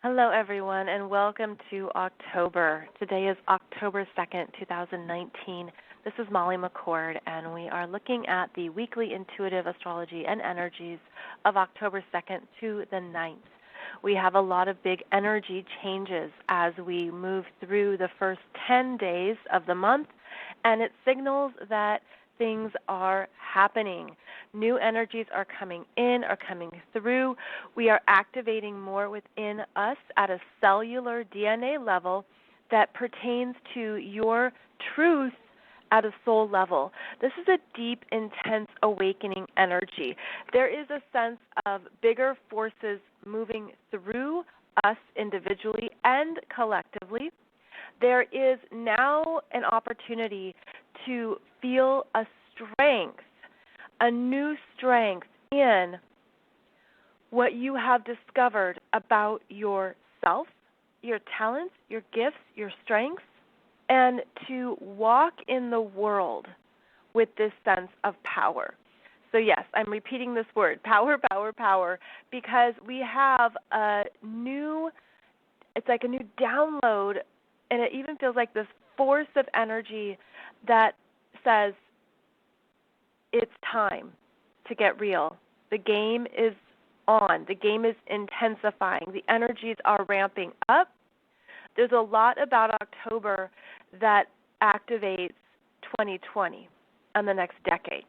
Hello, everyone, and welcome to October. Today is October 2nd, 2019. This is Molly McCord, and we are looking at the weekly intuitive astrology and energies of October 2nd to the 9th. We have a lot of big energy changes as we move through the first 10 days of the month, and it signals that things are happening. New energies are coming in, are coming through. We are activating more within us at a cellular DNA level that pertains to your truth at a soul level. This is a deep, intense awakening energy. There is a sense of bigger forces moving through us individually and collectively. There is now an opportunity to feel a strength, a new strength in what you have discovered about yourself, your talents, your gifts, your strengths, and to walk in the world with this sense of power. So yes, I'm repeating this word, power, power, power, because we have it's like a new download, and it even feels like this force of energy that says it's time to get real. The game is on. The game is intensifying. The energies are ramping up. There's a lot about October that activates 2020 and the next decade.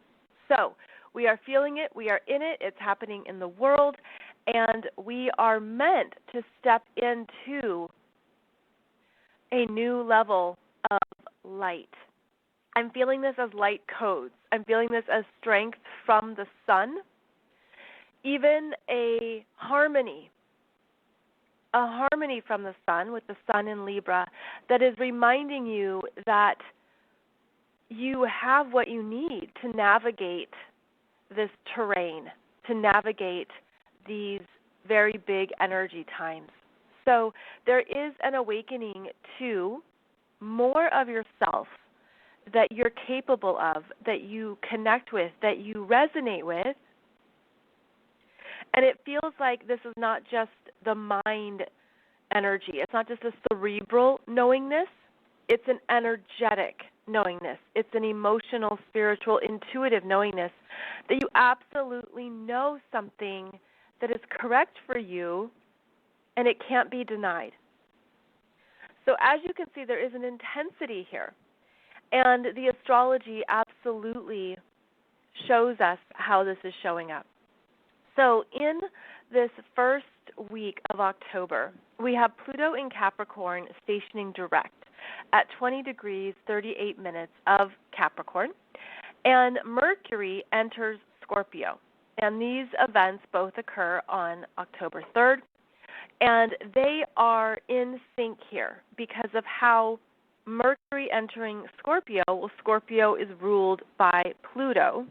So we are feeling it. We are in it. It's happening in the world. And we are meant to step into a new level of light. I'm feeling this as light codes. I'm feeling this as strength from the sun, even a harmony from the sun with the sun in Libra that is reminding you that you have what you need to navigate this terrain, to navigate these very big energy times. So there is an awakening to more of yourself that you're capable of, that you connect with, that you resonate with. And it feels like this is not just the mind energy. It's not just a cerebral knowingness. It's an energetic knowingness. It's an emotional, spiritual, intuitive knowingness that you absolutely know something that is correct for you and it can't be denied. So as you can see, there is an intensity here. And the astrology absolutely shows us how this is showing up. So in this first week of October, we have Pluto in Capricorn stationing direct at 20 degrees, 38 minutes of Capricorn, and Mercury enters Scorpio. And these events both occur on October 3rd, and they are in sync here because of how Mercury entering Scorpio, well, Scorpio is ruled by Pluto,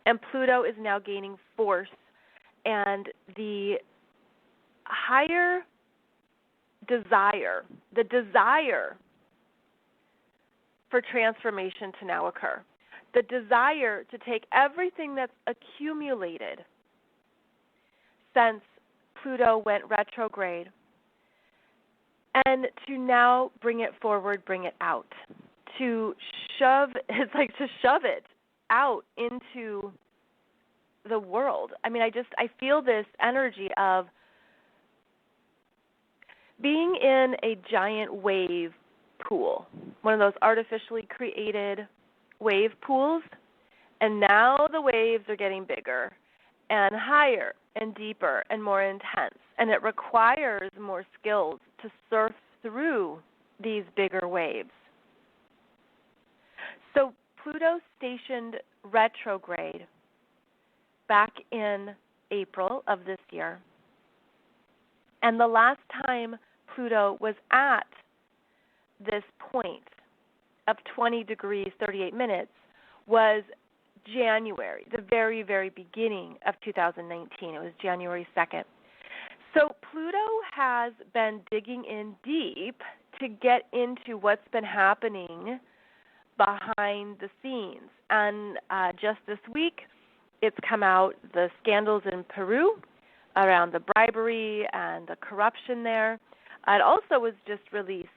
and Pluto is now gaining force, and the higher desire, the desire for transformation to now occur, the desire to take everything that's accumulated since Pluto went retrograde and to now bring it forward, bring it out, to shove, it's like to shove it out into the world. I mean, I feel this energy of being in a giant wave pool, one of those artificially created wave pools, and now the waves are getting bigger and higher and deeper and more intense, and it requires more skills to surf through these bigger waves. So Pluto stationed retrograde back in April of this year, and the last time Pluto was at this point of 20 degrees, 38 minutes was January, the very, very beginning of 2019. It was January 2nd. So Pluto has been digging in deep to get into what's been happening behind the scenes. And just this week, it's come out the scandals in Peru, around the bribery and the corruption there. It also was just released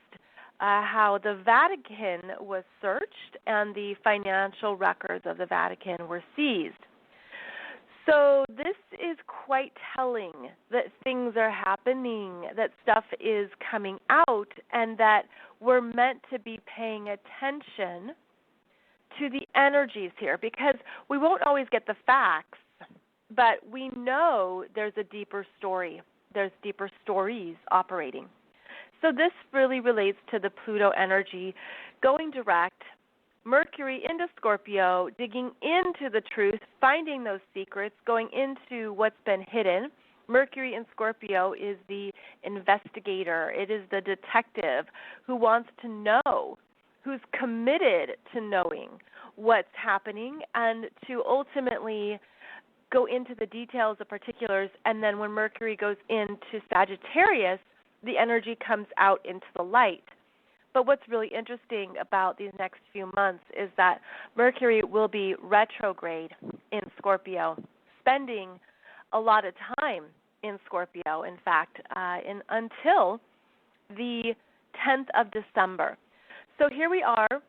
how the Vatican was searched and the financial records of the Vatican were seized. So this is quite telling that things are happening, that stuff is coming out, and that we're meant to be paying attention to the energies here, because we won't always get the facts, but we know there's a deeper story. There's deeper stories operating. So this really relates to the Pluto energy going direct, Mercury into Scorpio, digging into the truth, finding those secrets, going into what's been hidden. Mercury in Scorpio is the investigator. It is the detective who wants to know, who's committed to knowing what's happening and to ultimately go into the details, the particulars, and then when Mercury goes into Sagittarius, the energy comes out into the light. But what's really interesting about these next few months is that Mercury will be retrograde in Scorpio, spending a lot of time in Scorpio, in fact, until the 10th of December. So here we are.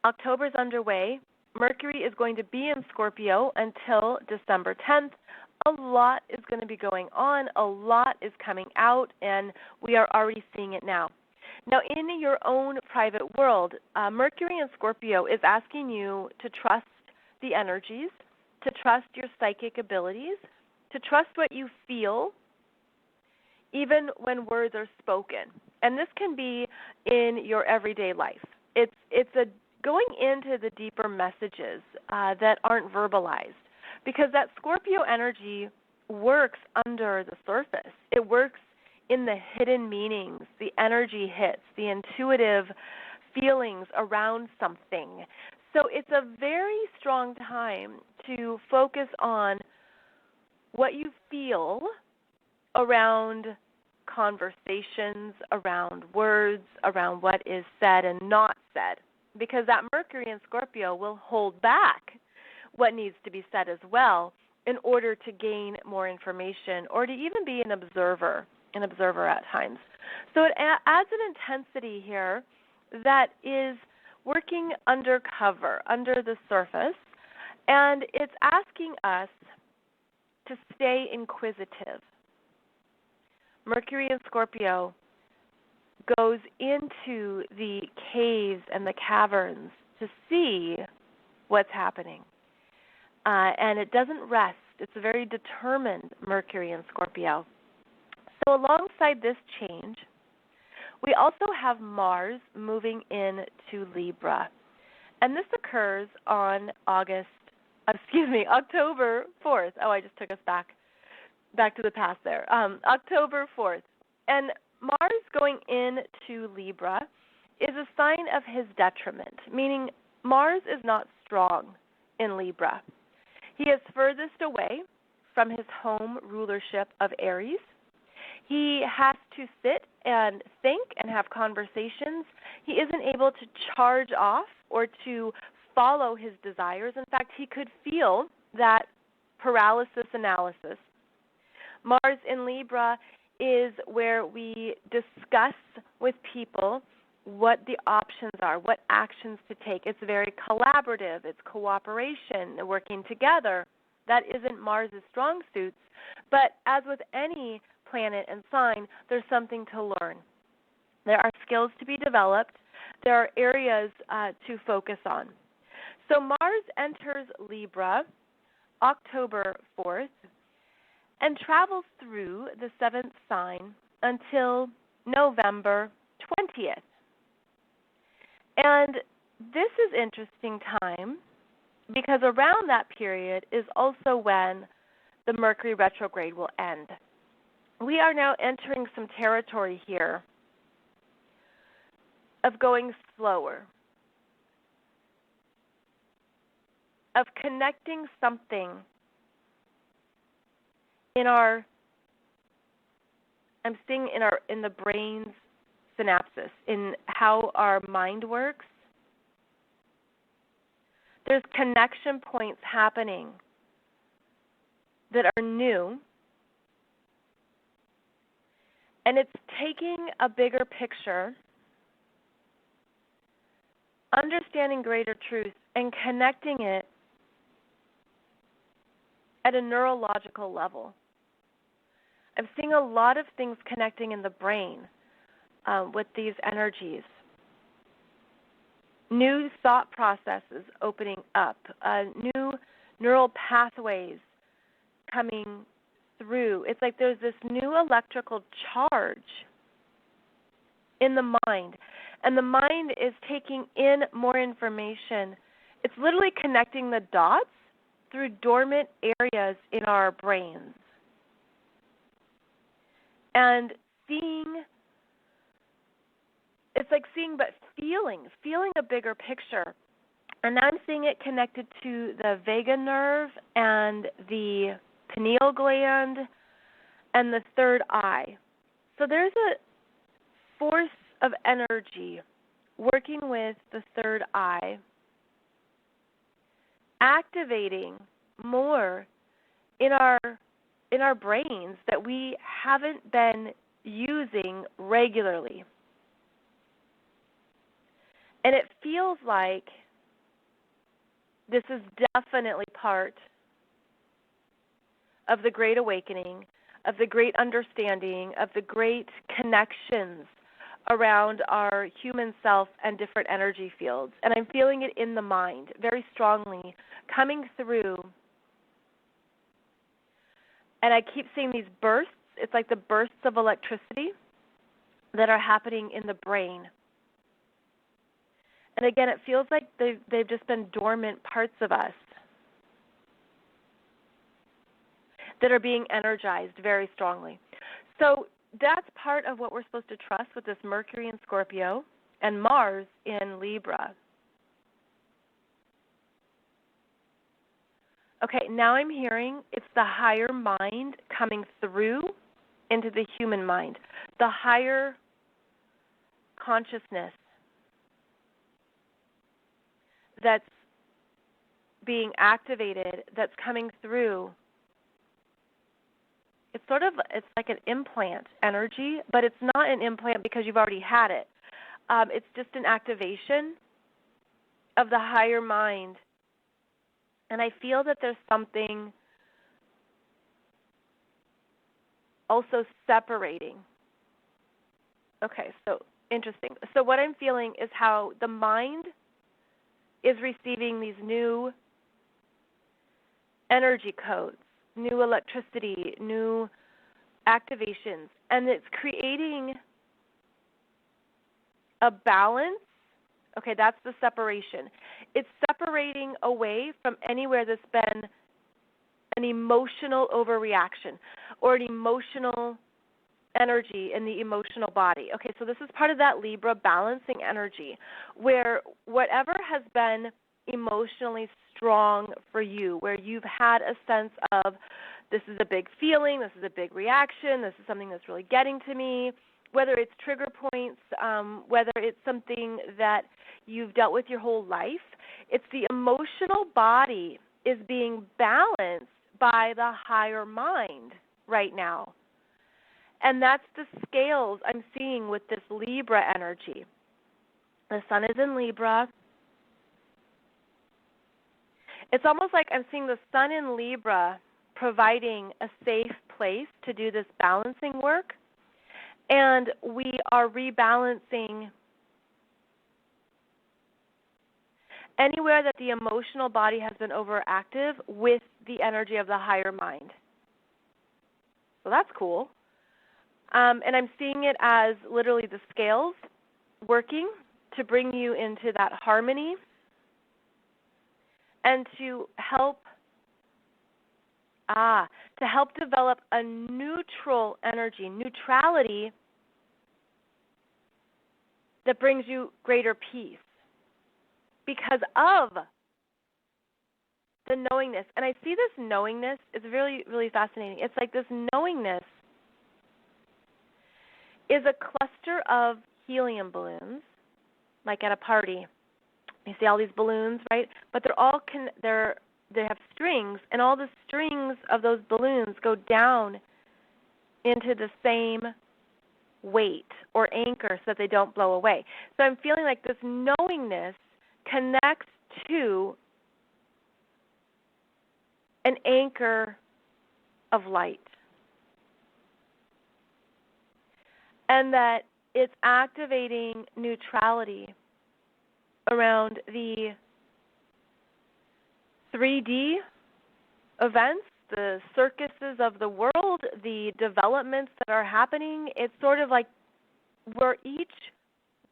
October's underway. Mercury is going to be in Scorpio until December 10th. A lot is going to be going on. A lot is coming out, and we are already seeing it now. Now, in your own private world, Mercury in Scorpio is asking you to trust the energies, to trust your psychic abilities, to trust what you feel, even when words are spoken. And this can be in your everyday life. It's a going into the deeper messages that aren't verbalized, because that Scorpio energy works under the surface. It works in the hidden meanings, the energy hits, the intuitive feelings around something. So it's a very strong time to focus on what you feel around conversations, around words, around what is said and not said, because that Mercury in Scorpio will hold back what needs to be said as well in order to gain more information or to even be an observer at times. So it adds an intensity here that is working undercover, under the surface, and it's asking us to stay inquisitive. Mercury in Scorpio goes into the caves and the caverns to see what's happening. And it doesn't rest. It's a very determined Mercury in Scorpio. So alongside this change, we also have Mars moving into Libra. And this occurs on October 4th. Oh, I just took us back to the past there. October 4th. And Mars going into Libra is a sign of his detriment, meaning Mars is not strong in Libra. He is furthest away from his home rulership of Aries. He has to sit and think and have conversations. He isn't able to charge off or to follow his desires. In fact, he could feel that paralysis analysis. Mars in Libra is where we discuss with people what the options are, what actions to take. It's very collaborative. It's cooperation, working together. That isn't Mars' strong suits. But as with any planet and sign, there's something to learn. There are skills to be developed. There are areas to focus on. So Mars enters Libra October 4th and travels through the 7th sign until November 20th. And this is interesting time because around that period is also when the Mercury retrograde will end. We are now entering some territory here of going slower, of connecting something in the brain's synapses, in how our mind works. There's connection points happening that are new And it's taking a bigger picture, understanding greater truth, and connecting it at a neurological level. I'm seeing a lot of things connecting in the brain with these energies. New thought processes opening up, new neural pathways coming through. It's like there's this new electrical charge in the mind, and the mind is taking in more information. It's literally connecting the dots through dormant areas in our brains. And seeing, it's like seeing but feeling a bigger picture. And I'm seeing it connected to the vagus nerve and the pineal gland and the third eye. So there's a force of energy working with the third eye, activating more in our brains that we haven't been using regularly. And it feels like this is definitely part of the Great Awakening, of the great understanding, of the great connections around our human self and different energy fields. And I'm feeling it in the mind very strongly coming through. And I keep seeing these bursts. It's like the bursts of electricity that are happening in the brain. And again, it feels like they've just been dormant parts of us that are being energized very strongly. So that's part of what we're supposed to trust with this Mercury in Scorpio and Mars in Libra. Okay, now I'm hearing it's the higher mind coming through into the human mind, the higher consciousness that's being activated, that's coming through. It's like an implant energy, but it's not an implant because you've already had it. It's just an activation of the higher mind. And I feel that there's something also separating. Okay, so interesting. So what I'm feeling is how the mind is receiving these new energy codes, new electricity, new activations, and it's creating a balance. Okay, that's the separation. It's separating away from anywhere that's been an emotional overreaction or an emotional energy in the emotional body. Okay, so this is part of that Libra balancing energy where whatever has been emotionally strong for you, where you've had a sense of this is a big feeling, this is a big reaction, this is something that's really getting to me, whether it's trigger points, whether it's something that you've dealt with your whole life, it's the emotional body is being balanced by the higher mind right now. And that's the scales I'm seeing with this Libra energy. The sun is in Libra. It's almost like I'm seeing the sun in Libra providing a safe place to do this balancing work. And we are rebalancing anywhere that the emotional body has been overactive with the energy of the higher mind. So that's cool. And I'm seeing it as literally the scales working to bring you into that harmony and to help develop a neutral energy, neutrality that brings you greater peace because of the knowingness. And I see this knowingness, it's really, really fascinating. It's like this knowingness is a cluster of helium balloons, like at a party. You see all these balloons, right? But they're all they have strings, and all the strings of those balloons go down into the same weight or anchor so that they don't blow away. So I'm feeling like this knowingness connects to an anchor of light. And that it's activating neutrality around the 3D events, the circuses of the world, the developments that are happening. It's sort of like we're each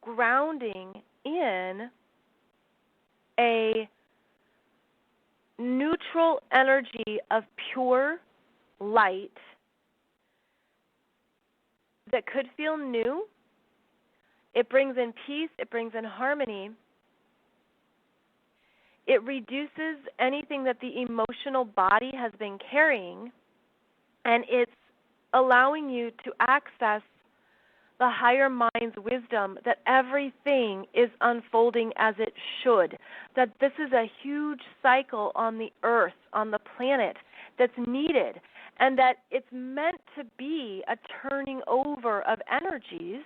grounding in a neutral energy of pure light that could feel new. It brings in peace. It brings in harmony. It reduces anything that the emotional body has been carrying, and it's allowing you to access the higher mind's wisdom that everything is unfolding as it should, that this is a huge cycle on the earth, on the planet, that's needed, and that it's meant to be a turning over of energies,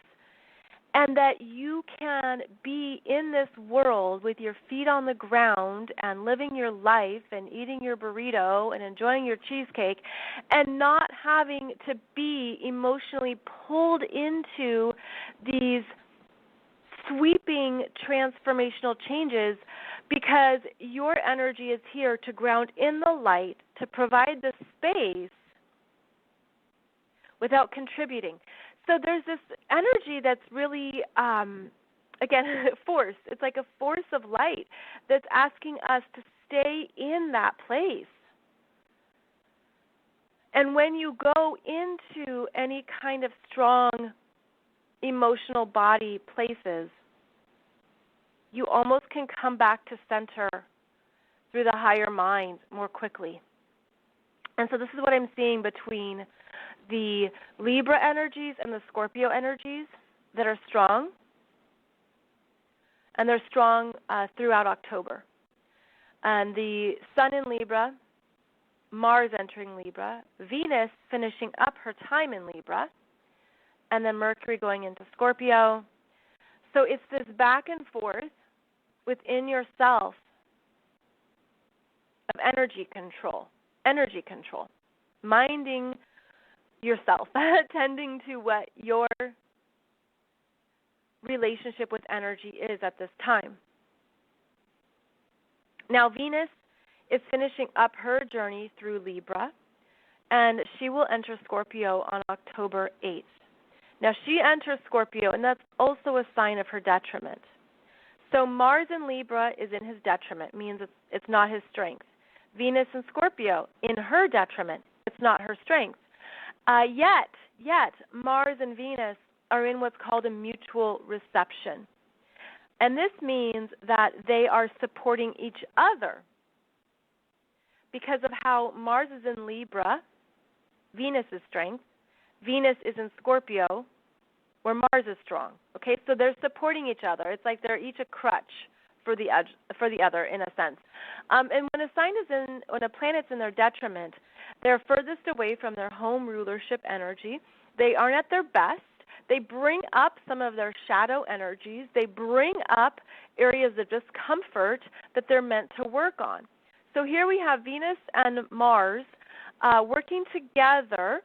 and that you can be in this world with your feet on the ground and living your life and eating your burrito and enjoying your cheesecake and not having to be emotionally pulled into these sweeping transformational changes, because your energy is here to ground in the light, to provide the space without contributing. So there's this energy that's really, again, force. It's like a force of light that's asking us to stay in that place. And when you go into any kind of strong emotional body places, you almost can come back to center through the higher mind more quickly. And so this is what I'm seeing between the Libra energies and the Scorpio energies that are strong, and they're strong throughout October. And the Sun in Libra, Mars entering Libra, Venus finishing up her time in Libra, and then Mercury going into Scorpio. So it's this back and forth within yourself of energy control, minding yourself, attending to what your relationship with energy is at this time. Now, Venus is finishing up her journey through Libra, and she will enter Scorpio on October 8th. Now, she enters Scorpio, and that's also a sign of her detriment. So Mars in Libra is in his detriment, means it's not his strength. Venus in Scorpio, in her detriment, it's not her strength. Yet, Mars and Venus are in what's called a mutual reception. And this means that they are supporting each other. Because of how Mars is in Libra, Venus is strength. Venus is in Scorpio, where Mars is strong. Okay, so they're supporting each other. It's like they're each a crutch for the other, in a sense. And when a planet's in their detriment, they're furthest away from their home rulership energy. They aren't at their best. They bring up some of their shadow energies. They bring up areas of discomfort that they're meant to work on. So here we have Venus and Mars working together,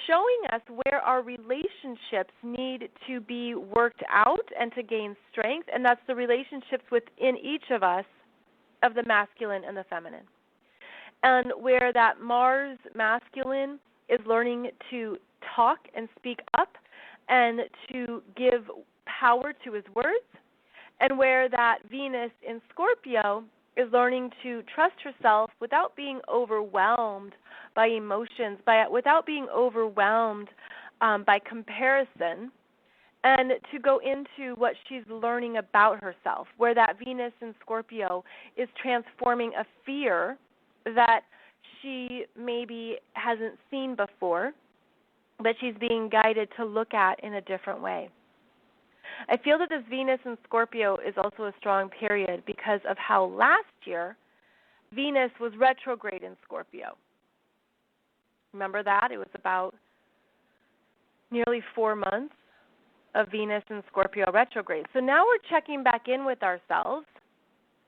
showing us where our relationships need to be worked out and to gain strength, and that's the relationships within each of us of the masculine and the feminine. And where that Mars masculine is learning to talk and speak up and to give power to his words, and where that Venus in Scorpio is learning to trust herself without being overwhelmed by emotions, without being overwhelmed by comparison, and to go into what she's learning about herself, where that Venus in Scorpio is transforming a fear that she maybe hasn't seen before, but she's being guided to look at in a different way. I feel that this Venus in Scorpio is also a strong period because of how last year Venus was retrograde in Scorpio. Remember that? It was about nearly 4 months of Venus in Scorpio retrograde. So now we're checking back in with ourselves,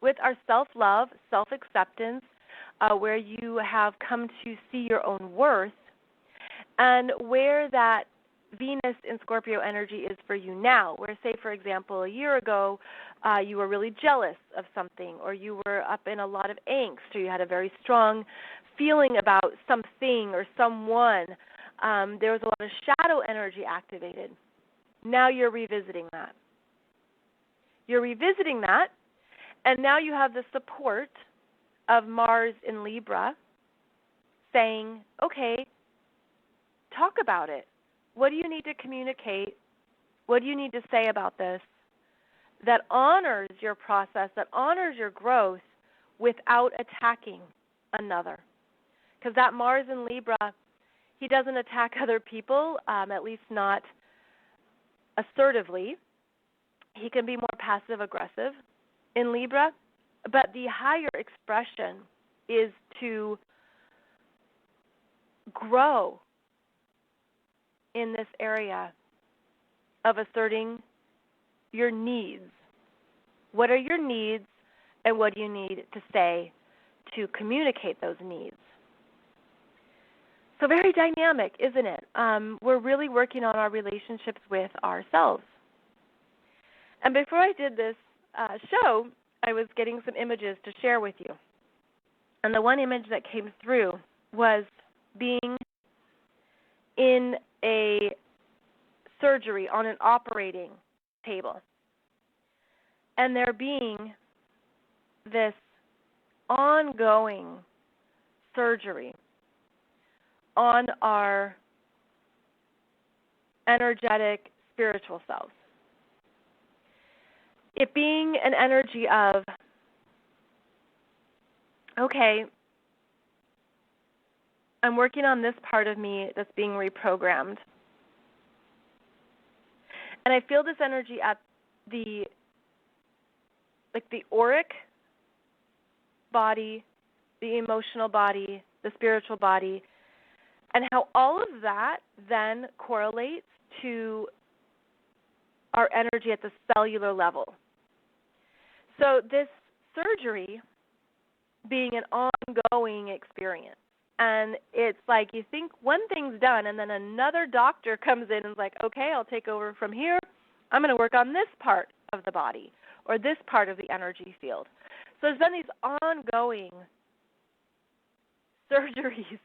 with our self-love, self-acceptance, where you have come to see your own worth, and where that Venus in Scorpio energy is for you now. Where, say, for example, a year ago, you were really jealous of something, or you were up in a lot of angst, or you had a very strong feeling about something or someone. There was a lot of shadow energy activated. Now you're revisiting that. You're revisiting that, and now you have the support of Mars in Libra saying, okay, talk about it. What do you need to communicate? What do you need to say about this that honors your process, that honors your growth without attacking another? Because that Mars in Libra, he doesn't attack other people, at least not assertively. He can be more passive-aggressive in Libra, but the higher expression is to grow in this area of asserting your needs. What are your needs, and what do you need to say to communicate those needs? So very dynamic, isn't it? We're really working on our relationships with ourselves. And before I did this show, I was getting some images to share with you. And the one image that came through was being in a surgery on an operating table. And there being this ongoing surgery on our energetic spiritual selves. It being an energy of, okay, I'm working on this part of me that's being reprogrammed. And I feel this energy at the auric body, the emotional body, the spiritual body, and how all of that then correlates to our energy at the cellular level. So this surgery being an ongoing experience. And it's like you think one thing's done, and then another doctor comes in and is like, okay, I'll take over from here. I'm going to work on this part of the body or this part of the energy field. So there's been these ongoing surgeries.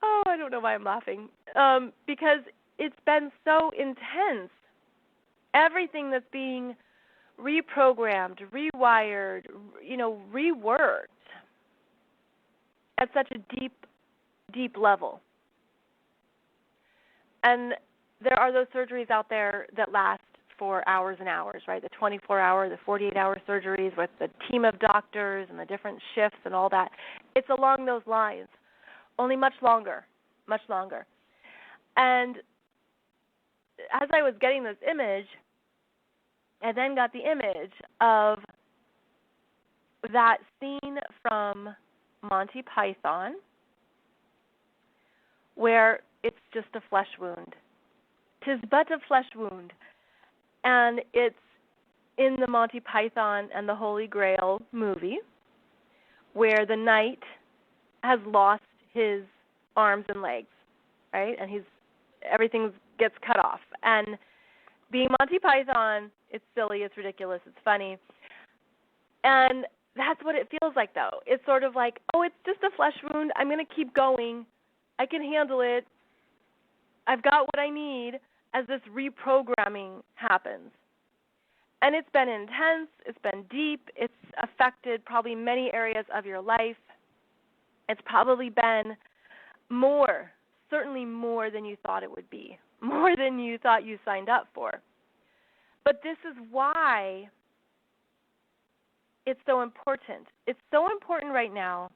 Oh, I don't know why I'm laughing. Because it's been so intense. Everything that's being reprogrammed, rewired, reworked at such a deep, deep level. And there are those surgeries out there that last for hours and hours, right? The 24-hour, the 48-hour surgeries with the team of doctors and the different shifts and all that. It's along those lines, only much longer, much longer. And as I was getting this image, I then got the image of that scene from Monty Python where it's just a flesh wound. 'Tis but a flesh wound. And it's in the Monty Python and the Holy Grail movie where the knight has lost his arms and legs, right? And everything gets cut off. And being Monty Python, it's silly, it's ridiculous, it's funny. And that's what it feels like, though. It's sort of like, oh, it's just a flesh wound. I'm going to keep going. I can handle it. I've got what I need as this reprogramming happens. And it's been intense. It's been deep. It's affected probably many areas of your life. It's probably been more, certainly more than you thought it would be, more than you thought you signed up for. But this is why it's so important. It's so important right now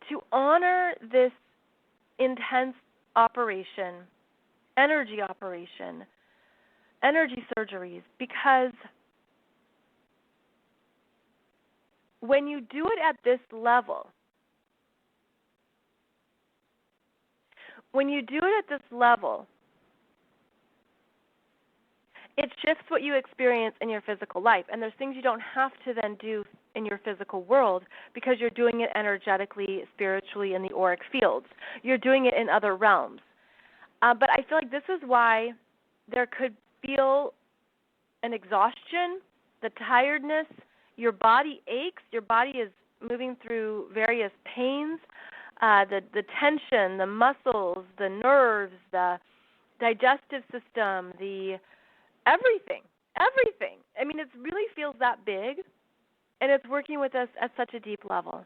to honor this intense operation, energy surgeries, because when you do it at this level, it shifts what you experience in your physical life. And there's things you don't have to then do in your physical world because you're doing it energetically, spiritually, in the auric fields. You're doing it in other realms. But I feel like this is why there could feel an exhaustion, the tiredness, your body aches, your body is moving through various pains, the tension, the muscles, the nerves, the digestive system, the everything. I mean, it really feels that big, and it's working with us at such a deep level.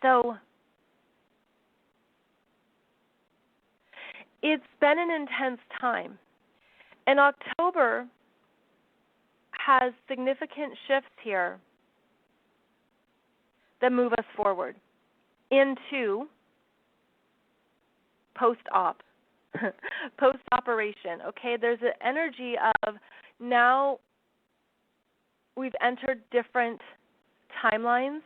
So it's been an intense time. And October has significant shifts here that move us forward into post-op, post-operation. Okay, there's an energy of now we've entered different timelines.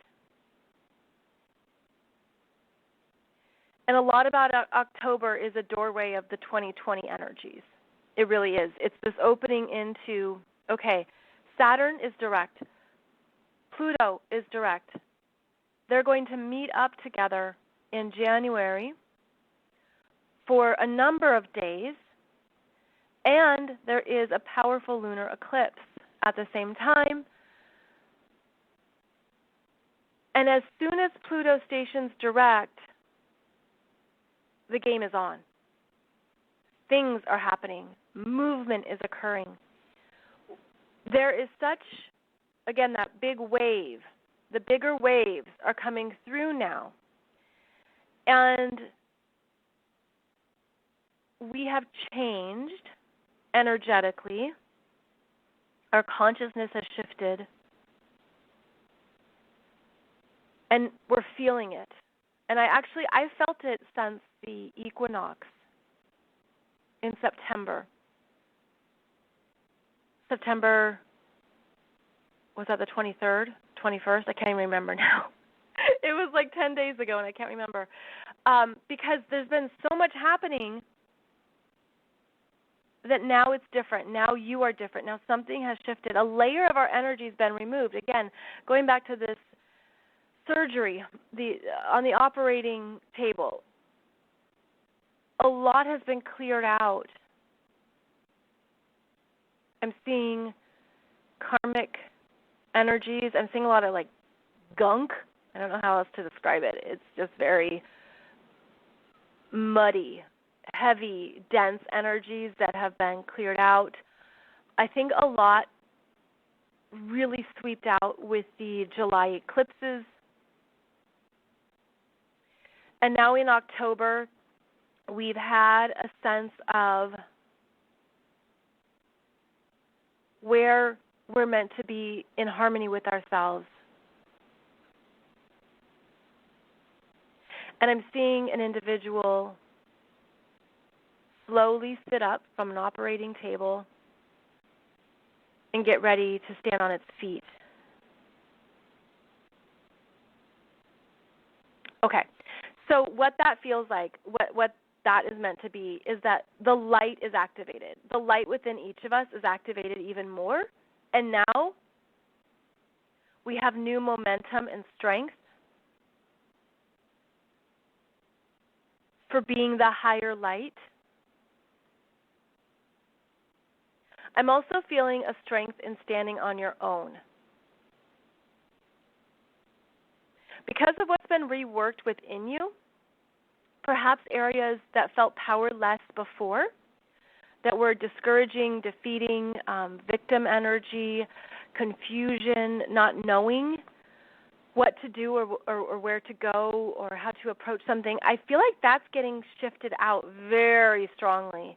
And a lot about October is a doorway of the 2020 energies. It really is. It's this opening into, okay, Saturn is direct. Pluto is direct. They're going to meet up together in January for a number of days, and there is a powerful lunar eclipse at the same time. And as soon as Pluto stations direct, the game is on. Things are happening. Movement is occurring. There is such, again, that big wave. The bigger waves are coming through now. And we have changed energetically. Our consciousness has shifted. And we're feeling it. And I felt it since the equinox in September. September, was that the 23rd, 21st? I can't even remember now. It was like 10 days ago, and I can't remember. Because there's been so much happening that now it's different. Now you are different. Now something has shifted. A layer of our energy has been removed. Again, going back to this surgery, on the operating table, a lot has been cleared out. I'm seeing karmic energies. I'm seeing a lot of like gunk. I don't know how else to describe it. It's just very muddy, heavy, dense energies that have been cleared out. I think a lot really swept out with the July eclipses. And now in October, we've had a sense of where we're meant to be in harmony with ourselves. And I'm seeing an individual slowly sit up from an operating table and get ready to stand on its feet. Okay, so what that feels like, what that is meant to be, is that the light is activated. The light within each of us is activated even more, and now we have new momentum and strength for being the higher light. I'm also feeling a strength in standing on your own. Because of what's been reworked within you, perhaps areas that felt powerless before, that were discouraging, defeating, victim energy, confusion, not knowing what to do or where to go or how to approach something, I feel like that's getting shifted out very strongly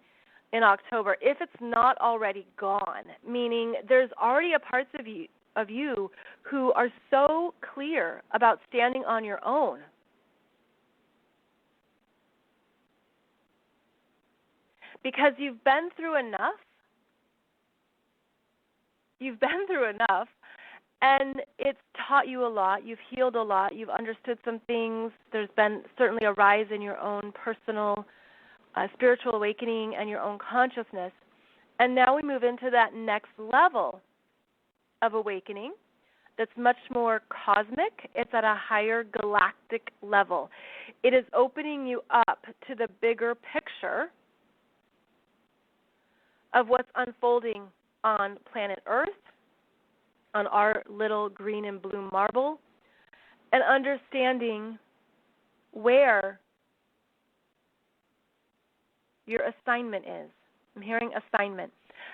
in October, if it's not already gone, meaning there's already a parts of you who are so clear about standing on your own. Because you've been through enough. You've been through enough, and it's taught you a lot. You've healed a lot. You've understood some things. There's been certainly a rise in your own personal spiritual awakening and your own consciousness. And now we move into that next level of awakening that's much more cosmic. It's at a higher galactic level. It is opening you up to the bigger picture of what's unfolding on planet Earth, on our little green and blue marble, and understanding where your assignment is. I'm hearing assignment.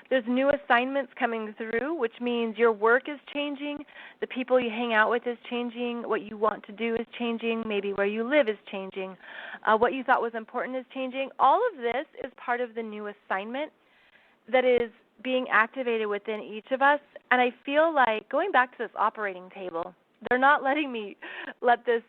There's new assignments coming through, which means your work is changing, the people you hang out with is changing, what you want to do is changing, maybe where you live is changing, what you thought was important is changing. All of this is part of the new assignment that is being activated within each of us. And I feel like, going back to this operating table, they're not letting me let this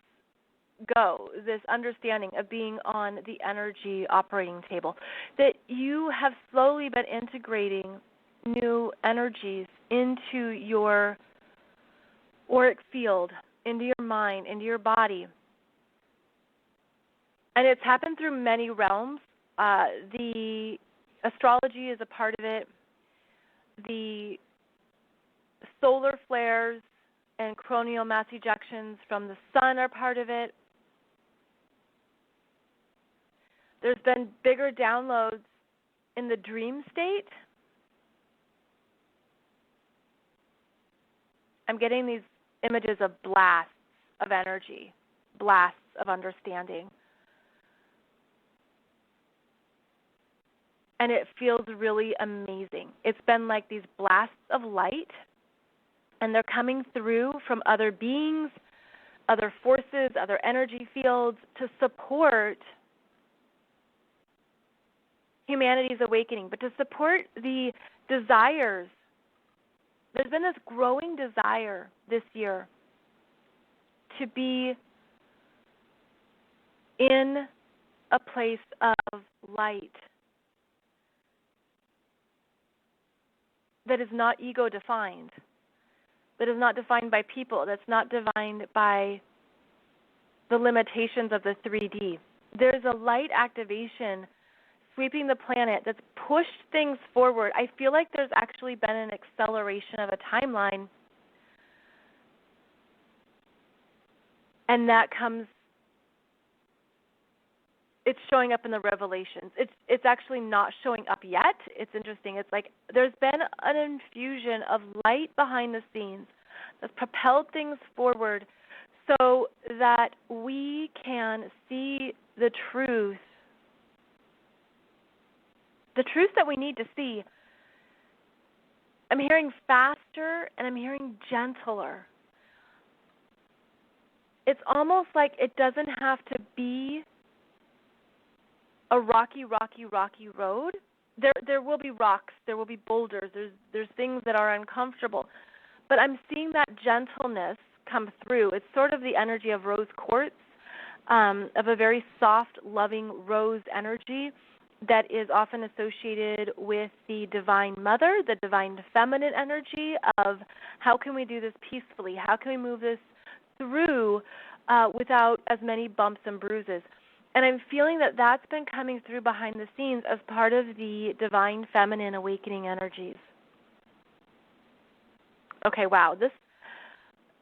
go, this understanding of being on the energy operating table, that you have slowly been integrating new energies into your auric field, into your mind, into your body. And it's happened through many realms. The astrology is a part of it. The solar flares and coronal mass ejections from the sun are part of it. There's been bigger downloads in the dream state. I'm getting these images of blasts of energy, blasts of understanding. And it feels really amazing. It's been like these blasts of light, and they're coming through from other beings, other forces, other energy fields to support humanity's awakening, but to support the desires. There's been this growing desire this year to be in a place of light that is not ego-defined, that is not defined by people, that's not defined by the limitations of the 3D. There's a light activation sweeping the planet that's pushed things forward. I feel like there's actually been an acceleration of a timeline, and that comes, it's showing up in the revelations. It's actually not showing up yet. It's interesting. It's like there's been an infusion of light behind the scenes that's propelled things forward so that we can see the truth that we need to see. I'm hearing faster and I'm hearing gentler. It's almost like it doesn't have to be a rocky road. There will be rocks, there will be boulders, there's things that are uncomfortable. But I'm seeing that gentleness come through. It's sort of the energy of rose quartz, of a very soft, loving rose energy that is often associated with the Divine Mother, the Divine Feminine energy of how can we do this peacefully? How can we move this through without as many bumps and bruises? And I'm feeling that that's been coming through behind the scenes as part of the Divine Feminine awakening energies. Okay, wow.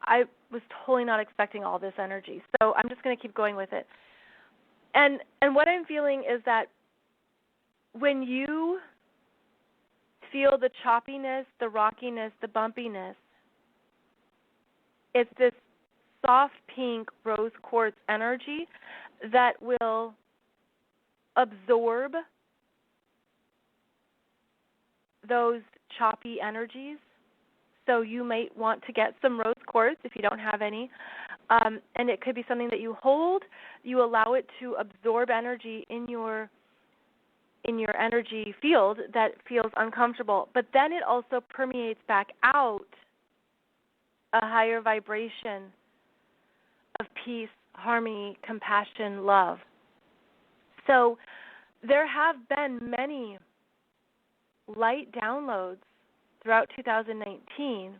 I was totally not expecting all this energy, so I'm just going to keep going with it. And what I'm feeling is that when you feel the choppiness, the rockiness, the bumpiness, it's this soft pink rose quartz energy that will absorb those choppy energies. So you might want to get some rose quartz if you don't have any. And it could be something that you hold, you allow it to absorb energy in your energy field that feels uncomfortable. But then it also permeates back out a higher vibration of peace, harmony, compassion, love. So there have been many light downloads throughout 2019.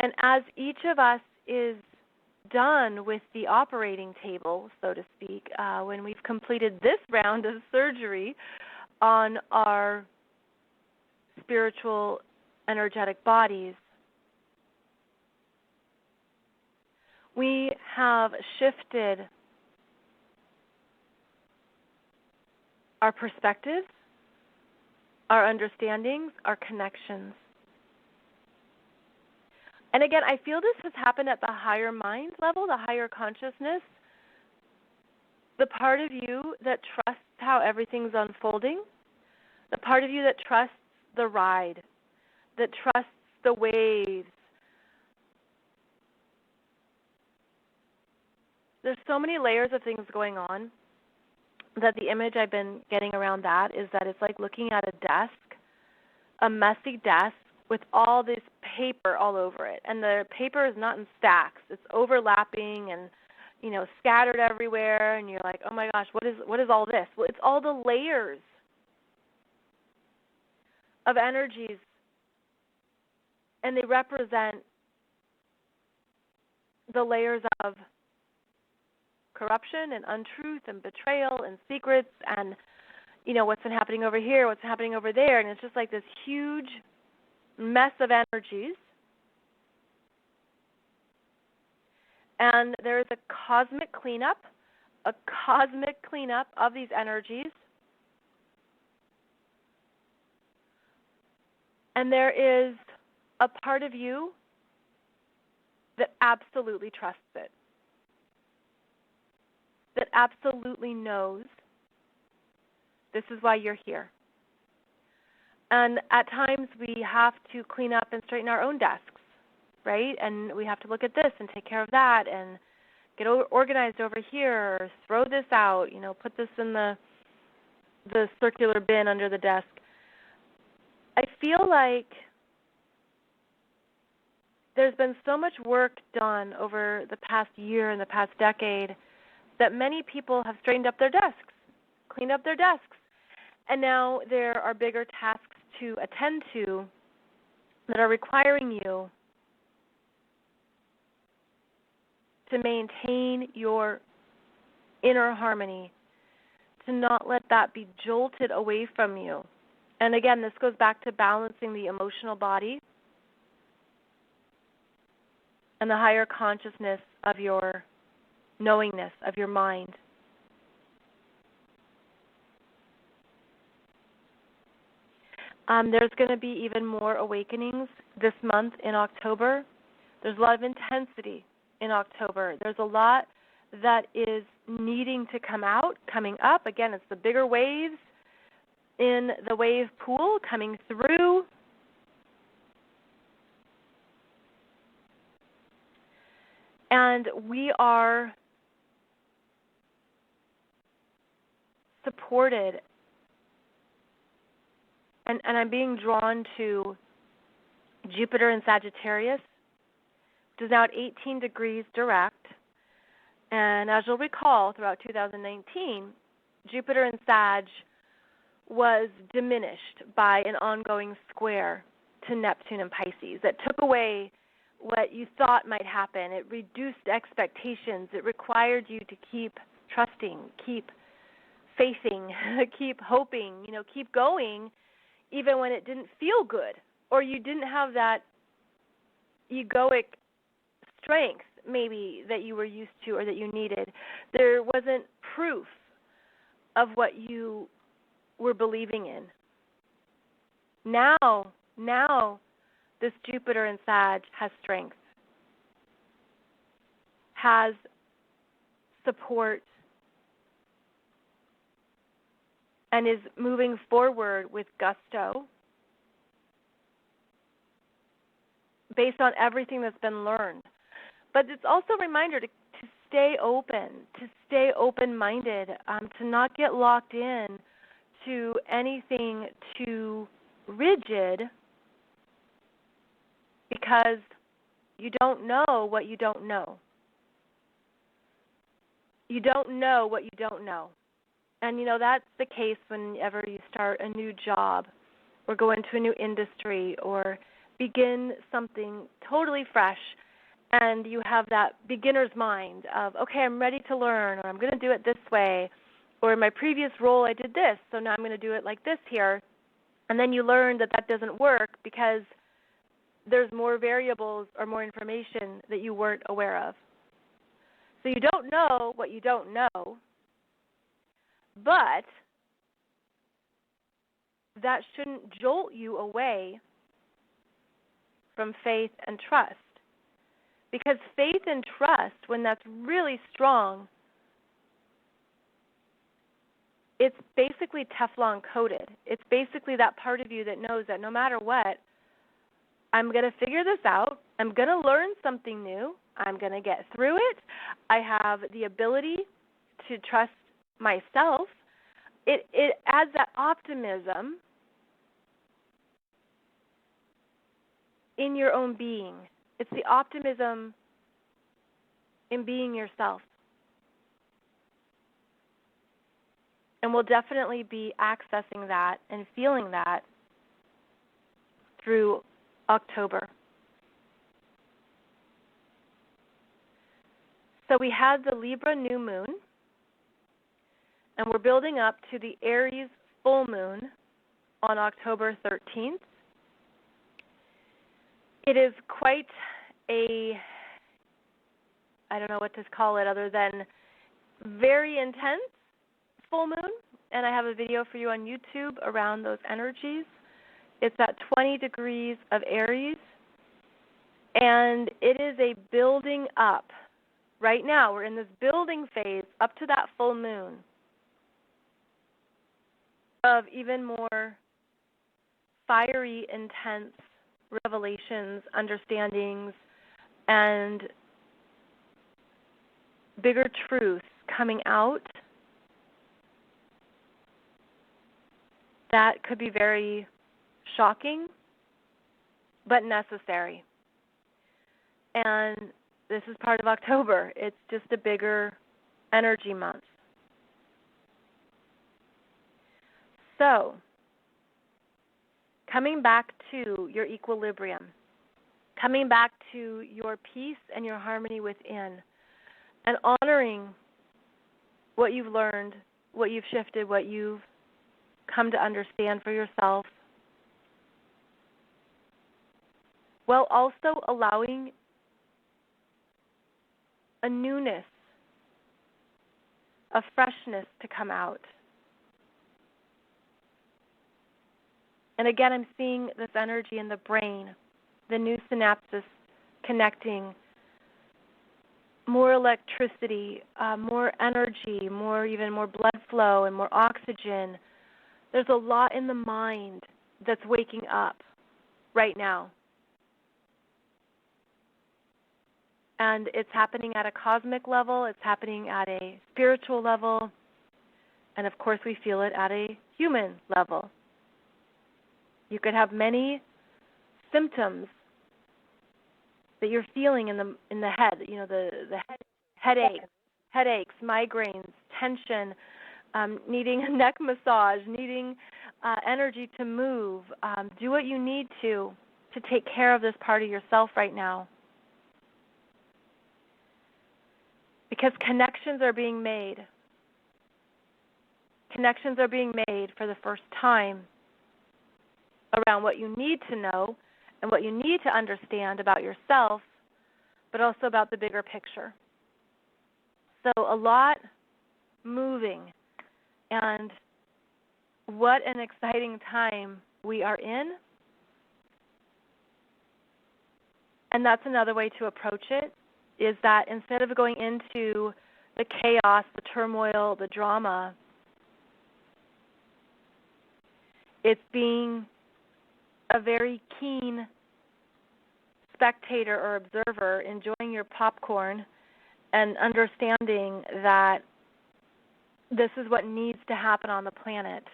And as each of us is done with the operating table, so to speak, when we've completed this round of surgery, on our spiritual, energetic bodies, we have shifted our perspectives, our understandings, our connections. And again, I feel this has happened at the higher mind level, the higher consciousness, the part of you that trusts how everything's unfolding, the part of you that trusts the ride, that trusts the waves. There's so many layers of things going on that the image I've been getting around that is that it's like looking at a desk, a messy desk with all this paper all over it. And the paper is not in stacks. It's overlapping and, scattered everywhere. And you're like, oh my gosh, what is all this? Well, it's all the layers of energies, and they represent the layers of corruption and untruth and betrayal and secrets and, what's been happening over here, what's happening over there. And it's just like this huge mess of energies. And there is a cosmic cleanup of these energies. And there is a part of you that absolutely trusts it, that absolutely knows this is why you're here. And at times we have to clean up and straighten our own desks, right? And we have to look at this and take care of that and get organized over here, or throw this out, put this in the circular bin under the desk. I feel like there's been so much work done over the past year and the past decade that many people have straightened up their desks, cleaned up their desks. And now there are bigger tasks to attend to that are requiring you to maintain your inner harmony, to not let that be jolted away from you. And again, this goes back to balancing the emotional body and the higher consciousness of your knowingness, of your mind. There's going to be even more awakenings this month in October. There's a lot of intensity in October. There's a lot that is needing to come out, coming up. Again, it's the bigger waves in the wave pool coming through. And we are supported, and I'm being drawn to Jupiter in Sagittarius, which is now at 18 degrees direct. And as you'll recall, throughout 2019, Jupiter in Sag was diminished by an ongoing square to Neptune and Pisces that took away what you thought might happen. It reduced expectations. It required you to keep trusting, keep faithing, keep hoping, keep going, even when it didn't feel good or you didn't have that egoic strength maybe that you were used to or that you needed. There wasn't proof of what you were believing in. Now, this Jupiter in Sag has strength, has support, and is moving forward with gusto based on everything that's been learned. But it's also a reminder to stay open, to stay open-minded, to not get locked in to anything too rigid, because you don't know what you don't know. You don't know what you don't know. And, that's the case whenever you start a new job or go into a new industry or begin something totally fresh, and you have that beginner's mind of, okay, I'm ready to learn, or I'm going to do it this way, Or in my previous role, I did this, so now I'm going to do it like this here. And then you learn that that doesn't work because there's more variables or more information that you weren't aware of. So you don't know what you don't know, but that shouldn't jolt you away from faith and trust. Because faith and trust, when that's really strong, it's basically Teflon coated. It's basically that part of you that knows that no matter what, I'm going to figure this out. I'm going to learn something new. I'm going to get through it. I have the ability to trust myself. It adds that optimism in your own being. It's the optimism in being yourself. And we'll definitely be accessing that and feeling that through October. So we had the Libra new moon, and we're building up to the Aries full moon on October 13th. It is quite a, I don't know what to call it other than very intense full moon, and I have a video for you on YouTube around those energies. It's at 20 degrees of Aries, and it is a building up. Right now, we're in this building phase up to that full moon of even more fiery, intense revelations, understandings, and bigger truths coming out that could be very shocking, but necessary. And this is part of October. It's just a bigger energy month. So, coming back to your equilibrium, coming back to your peace and your harmony within, and honoring what you've learned, what you've shifted, what you've come to understand for yourself, while also allowing a newness, a freshness to come out. And again, I'm seeing this energy in the brain, the new synapses connecting, more electricity, more energy, even more blood flow and more oxygen. There's a lot in the mind that's waking up right now. And it's happening at a cosmic level, it's happening at a spiritual level, and of course we feel it at a human level. You could have many symptoms that you're feeling in the head, headaches, migraines, tension, needing a neck massage, needing energy to move. Do what you need to take care of this part of yourself right now. Because connections are being made. Connections are being made for the first time around what you need to know and what you need to understand about yourself, but also about the bigger picture. So a lot moving, and what an exciting time we are in. And that's another way to approach it, is that instead of going into the chaos, the turmoil, the drama, it's being a very keen spectator or observer, enjoying your popcorn and understanding that this is what needs to happen on the planet.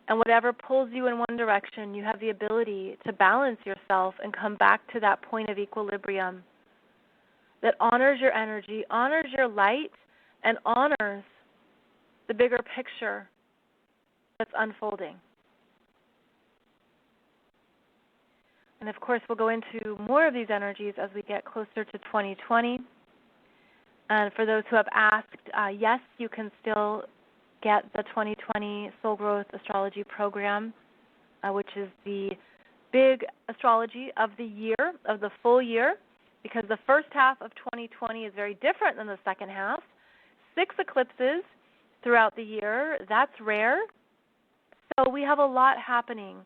And whatever pulls you in one direction, you have the ability to balance yourself and come back to that point of equilibrium that honors your energy, honors your light, and honors the bigger picture that's unfolding. And of course, we'll go into more of these energies as we get closer to 2020. And for those who have asked, yes, you can still get the 2020 Soul Growth Astrology program, which is the big astrology of the year, of the full year, because the first half of 2020 is very different than the second half. 6 eclipses throughout the year, that's rare. So we have a lot happening,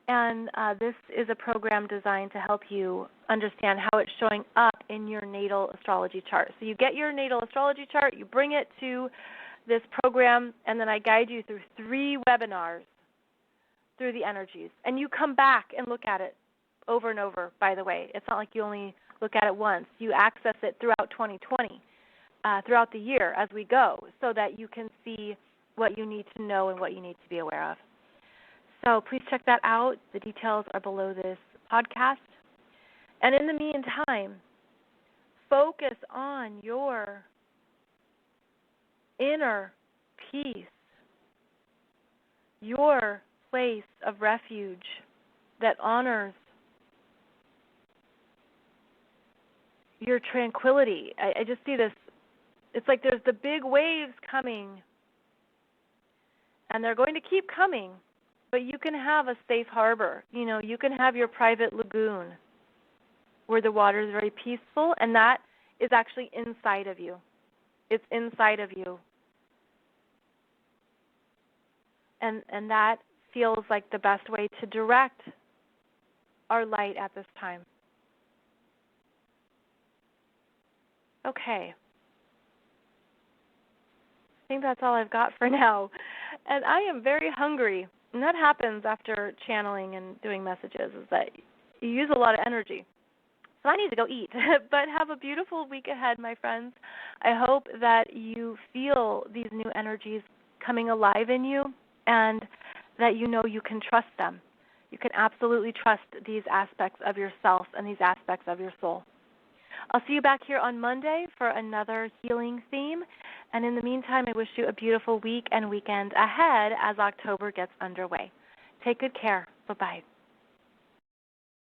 and this is a program designed to help you understand how it's showing up in your natal astrology chart. So you get your natal astrology chart, you bring it to this program, and then I guide you through 3 webinars through the energies. And you come back and look at it over and over, by the way. It's not like you only look at it once. You access it throughout 2020, throughout the year as we go, so that you can see what you need to know and what you need to be aware of. So please check that out. The details are below this podcast. And in the meantime, focus on your inner peace, your place of refuge that honors your tranquility. I just see this. It's like there's the big waves coming, and they're going to keep coming, but you can have a safe harbor. You know, you can have your private lagoon where the water is very peaceful, and that is actually inside of you. It's inside of you. And that feels like the best way to direct our light at this time. Okay. I think that's all I've got for now. And I am very hungry. And that happens after channeling and doing messages, is that you use a lot of energy. So I need to go eat. But have a beautiful week ahead, my friends. I hope that you feel these new energies coming alive in you, and that you know you can trust them. You can absolutely trust these aspects of yourself and these aspects of your soul. I'll see you back here on Monday for another healing theme. And in the meantime, I wish you a beautiful week and weekend ahead as October gets underway. Take good care. Bye-bye.